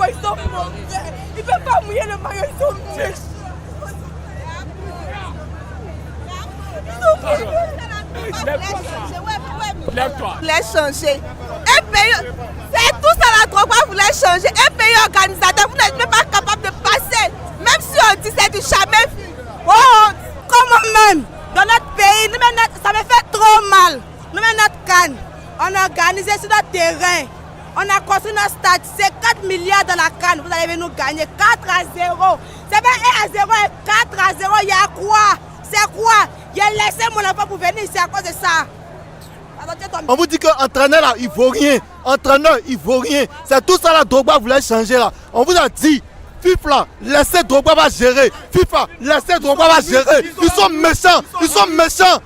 ils sont mauvais. Ils ne peuvent pas mouiller le maillot, ils sont méchants. Lève-toi. Voulait changer. Un pays, c'est tout ça la Drogba voulait changer. Un pays organisateur, vous n'êtes même pas capable de passer. Même si on dit c'est du jamais vu. Oh, comment même dans notre pays, ça me fait trop mal. Nous, notre canne, on a organisé sur notre terrain. On a construit notre stade. C'est 4 milliards dans la canne. Vous allez nous gagner 4-0. C'est pas 1-0 et 4-0. Il y a quoi? C'est quoi? Il a laissé mon enfant pour venir ici à cause de ça. On vous dit qu'entraîneur là, il vaut rien. Entraîneur, il vaut rien. C'est tout ça la Drogba voulait changer là. On vous a dit, FIFA, laissez Drogba va gérer. FIFA, laissez Drogba va gérer. Ils sont méchants. Ils sont méchants.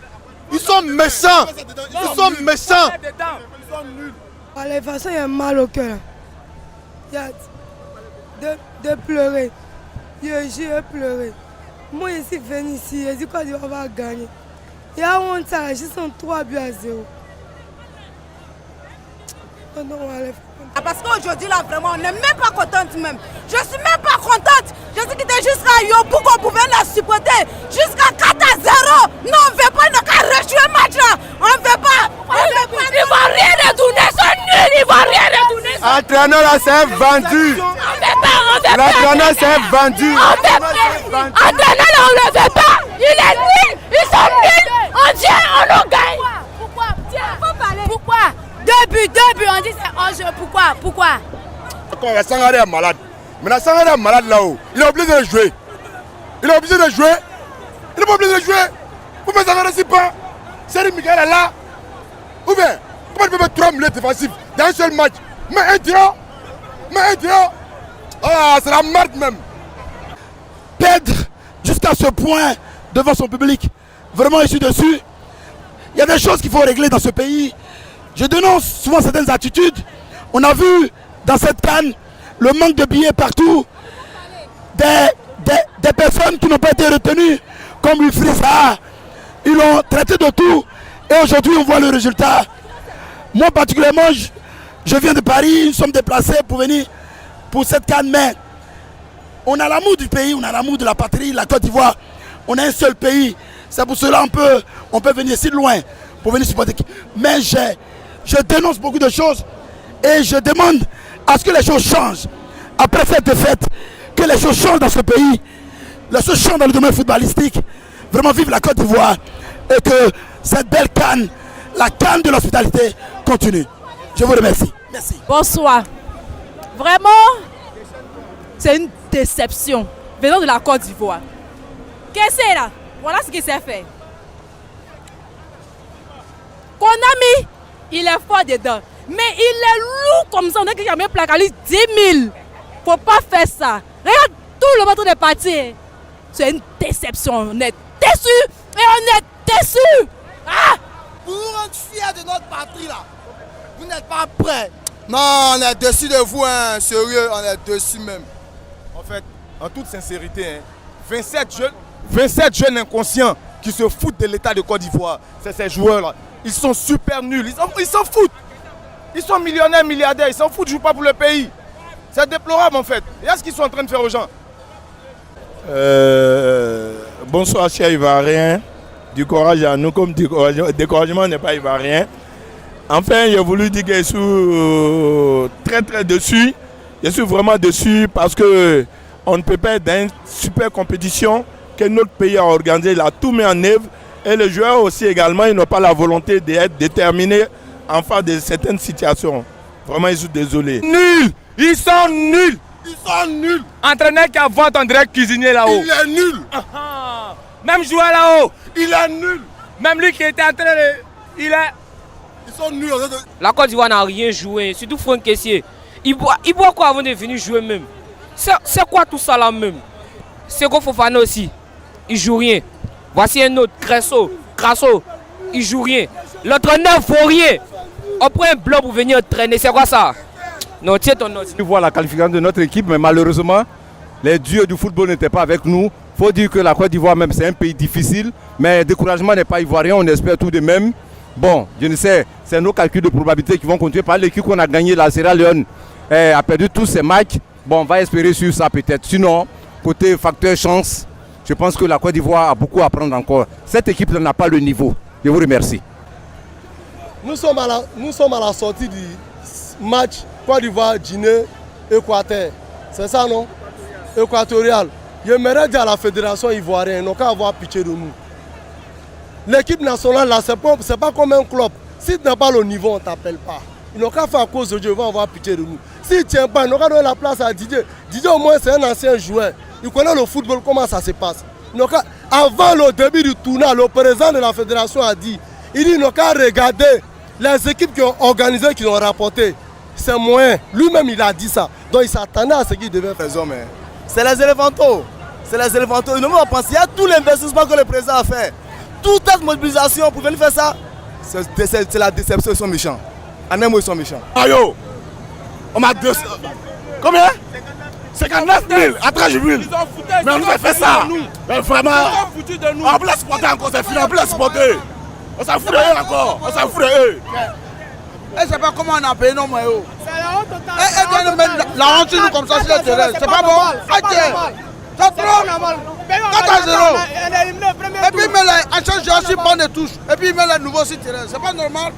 Ils sont méchants. Ils sont méchants. De toute façon, il y a mal au cœur. Il y a de pleurer. J'ai pleuré. Moi, je suis venu ici. Je dis qu'on va gagner. Il y a honte, ils sont 3 buts à 0. Parce qu'aujourd'hui, là, vraiment, on n'est même pas contente même. Je suis même pas contente. Je dis qu'il était jusqu'à Yopou qu'on pouvait la supporter. Jusqu'à 4-0. Non, on ne veut pas, on n'a qu'à rejouer le match là. On ne veut pas. Ils ne vont rien retourner, ils sont nuls. Ils ne vont rien retourner. Entraîneur là, c'est vendu. On ne veut pas. L'entraîneur, c'est vendu. Entraîneur là, on ne le veut pas. Il est nul. Ils sont nuls. On dit, on nous gagne. Pourquoi? Pourquoi? 2 buts, on dit c'est hors-jeu. Pourquoi? Sangaré est malade. Maintenant, Sangaré est malade là-haut. Il est obligé de jouer. Il est obligé de jouer. Il n'est pas obligé de jouer. Vous mettez Sangaré si pas. Seri Miguel est là. Ou bien, comment tu peux mettre 3 milieux défensifs dans un seul match? Mais un tirant. Ah, c'est la merde même. Perdre jusqu'à ce point devant son public. Vraiment, je suis dessus. Il y a des choses qu'il faut régler dans ce pays. Je dénonce souvent certaines attitudes. On a vu dans cette canne le manque de billets partout. Des personnes qui n'ont pas été retenues, comme Wilfried Zaha. Ils l'ont traité de tout. Et aujourd'hui, on voit le résultat. Moi, particulièrement, je viens de Paris. Nous sommes déplacés pour venir pour cette canne. Mais on a l'amour du pays, on a l'amour de la patrie, la Côte d'Ivoire. On a un seul pays. C'est pour cela on peut venir si loin pour venir supporter. Mais je dénonce beaucoup de choses et je demande à ce que les choses changent. Après cette défaite, que les choses changent dans ce pays, les choses changent dans le domaine footballistique. Vraiment vive la Côte d'Ivoire et que cette belle canne, la canne de l'hospitalité, continue. Je vous remercie. Merci. Bonsoir. Vraiment, c'est une déception venant de la Côte d'Ivoire. Qu'est-ce que c'est là? Voilà ce qui s'est fait. Konami, il est fort dedans. Mais il est lourd comme ça. On a jamais placardé 10 000. Faut pas faire ça. Regarde tout le monde est parti. C'est une déception. On est déçus. Et on est déçus. Ah! Pour nous rendre fiers de notre patrie là, vous n'êtes pas prêts. Non, on est déçus de vous, hein. Sérieux, on est déçus même. En fait, en toute sincérité, hein, 27 jeunes inconscients qui se foutent de l'état de Côte d'Ivoire. C'est ces joueurs-là. Ils sont super nuls. Ils s'en foutent. Ils sont millionnaires, milliardaires. Ils s'en foutent, ils ne jouent pas pour le pays. C'est déplorable en fait. Regarde ce qu'ils sont en train de faire aux gens. Bonsoir, chers Ivoiriens. Du courage à nous, comme découragement n'est pas ivoirien. Enfin, j'ai voulu dire que je suis très déçu. Je suis vraiment déçu parce qu'on ne peut pas être dans une super compétition que notre pays a organisée. Il a tout mis en œuvre. Et les joueurs aussi également, ils n'ont pas la volonté d'être déterminés en face de certaines situations. Vraiment, ils sont désolés. Nuls! Ils sont nuls! Ils sont nuls! Entraîneur qui a vendu un direct cuisinier là-haut. Il est nul! Même joueur là-haut. Il est nul! Même lui qui était en train de... Ils sont nuls. La Côte d'Ivoire n'a rien joué, surtout Franck Kessié. Il boit quoi avant de venir jouer même? C'est quoi tout ça là même? Seko Fofana aussi, il joue rien. Voici un autre, Grasso, il joue rien. L'entraîneur ne vaut rien. On prend un bloc pour venir entraîner, c'est quoi ça? Non, tiens ton nom. Tu vois la qualification de notre équipe, mais malheureusement, les dieux du football n'étaient pas avec nous. Il faut dire que la Côte d'Ivoire même, c'est un pays difficile, mais le découragement n'est pas ivoirien, on espère tout de même. Bon, je ne sais, c'est nos calculs de probabilité qui vont continuer par l'équipe qu'on a gagné, la Sierra Leone a perdu tous ses matchs. Bon, on va espérer sur ça peut-être. Sinon, côté facteur chance, je pense que la Côte d'Ivoire a beaucoup à prendre encore. Cette équipe n'a pas le niveau. Je vous remercie. Nous sommes à la sortie du match Côte d'Ivoire, Guinée, Équateur. C'est ça, non? Équatorial. J'aimerais dire à la fédération ivoirienne, ils n'ont qu'à avoir pitié de nous. L'équipe nationale, là, c'est pas comme un club. Si tu n'as pas le niveau, on ne t'appelle pas. Ils n'ont qu'à faire à cause de Dieu, ils vont avoir pitié de nous. S'ils ne tiennent pas, ils n'ont qu'à donner la place à Didier. Didier, au moins, c'est un ancien joueur. Il connaît le football, comment ça se passe. Avant le début du tournoi, le président de la fédération a dit, ils n'ont qu'à regarder les équipes qui ont organisé, qui ont rapporté. C'est moyen. Lui-même, il a dit ça. Donc, il s'attendait à ce qu'il devait faire. C'est les éléphantaux. C'est les éléphantaux. Ils ne vont pas penser. Il y a tout l'investissement que le président a fait. Toute cette mobilisation pour venir faire ça, c'est la déception. Ils sont méchants. En un mot, ils sont méchants. Ayo, on m'a 200. Combien 59 000 à 30 000. Mais on nous a fait ça. Mais vraiment, on peut la supporter encore, c'est fini, on peut la supporter. On s'en fout de eux encore, on s'en fout de eux. Et c'est pas comment on a payé nos moyens. C'est la honte totale. Et de mettre la honte sur nous comme ça sur le terrain, c'est pas bon. C'est trop. 4-0. Et puis il met les anciens joueurs sur banc de touche. Et puis il met les nouveaux sur le terrain. C'est pas normal.